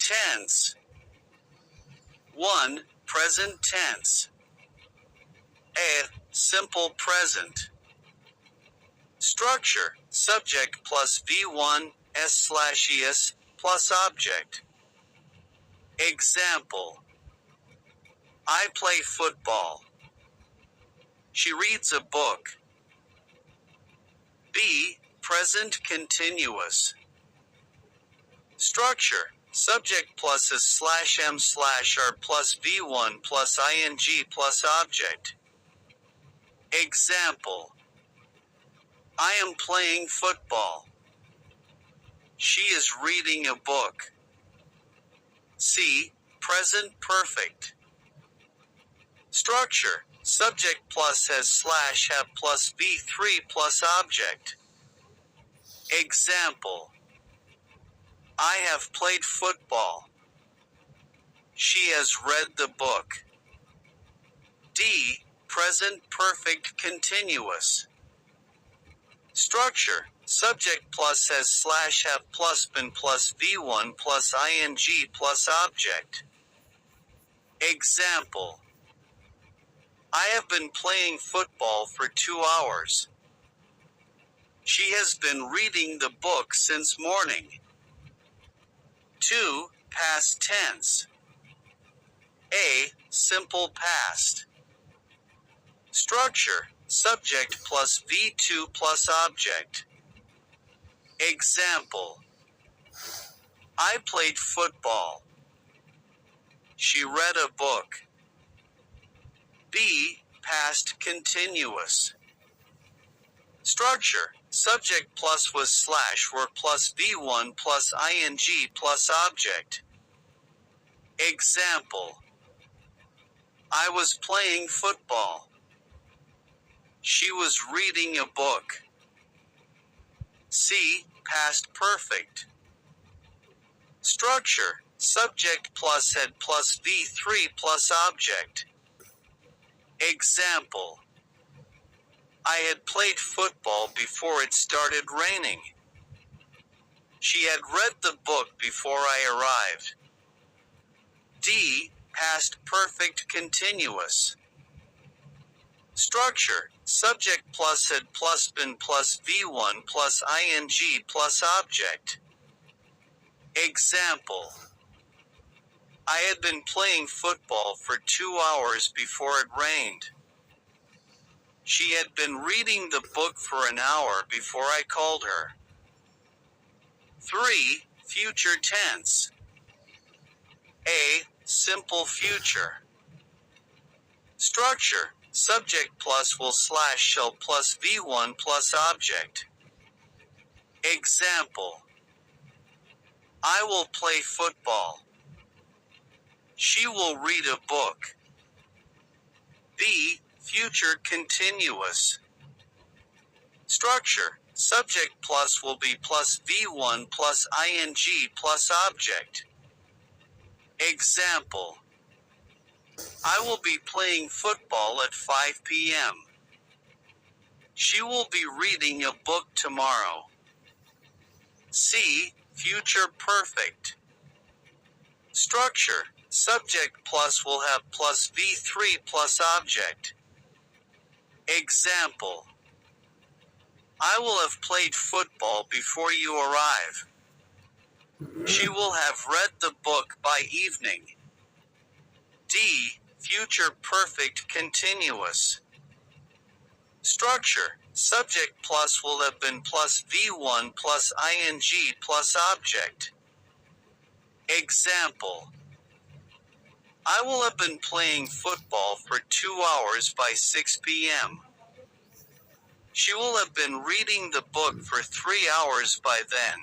Tense. 1. Present tense. A. Simple present. Structure, subject plus V1, S/es, plus object. Example. I play football. She reads a book. B. Present continuous. Structure, subject plus S/m/r plus V1 plus ing plus object. Example. I am playing football. She is reading a book. C. Present perfect. Structure, subject plus S/have plus V3 plus object. Example. I have played football. She has read the book. D. Present perfect continuous. Structure, subject plus S/have plus been plus V1 plus ing plus object. Example. I have been playing football for 2 hours. She has been reading the book since morning. 2. Past tense. A. Simple past. Structure, subject plus V2 plus object. Example. I played football. She read a book. B. Past continuous. Structure, subject plus was slash were plus V1 plus ing plus object. Example. I was playing football. She was reading a book. C. Past perfect. Structure, subject plus had plus V3 plus object. Example. I had played football before it started raining. She had read the book before I arrived. D. Past perfect continuous. Structure, subject plus had plus been plus V1 plus ing plus object. Example. I had been playing football for 2 hours before it rained. She had been reading the book for an hour before I called her. 3. Future tense. A. Simple future. Structure, subject plus will slash shall plus V1 plus object. Example. I will play football. She will read a book. B. Future continuous. Structure, subject plus will be plus V1 plus ing plus object. Example. I will be playing football at 5 p.m. She will be reading a book tomorrow. C. Future perfect. Structure, subject plus will have plus V3 plus object. Example. I will have played football before you arrive. She will have read the book by evening. D. Future perfect continuous. Structure, subject plus will have been plus V1 plus ing plus object. Example. I will have been playing football for 2 hours by 6 p.m. She will have been reading the book for 3 hours by then.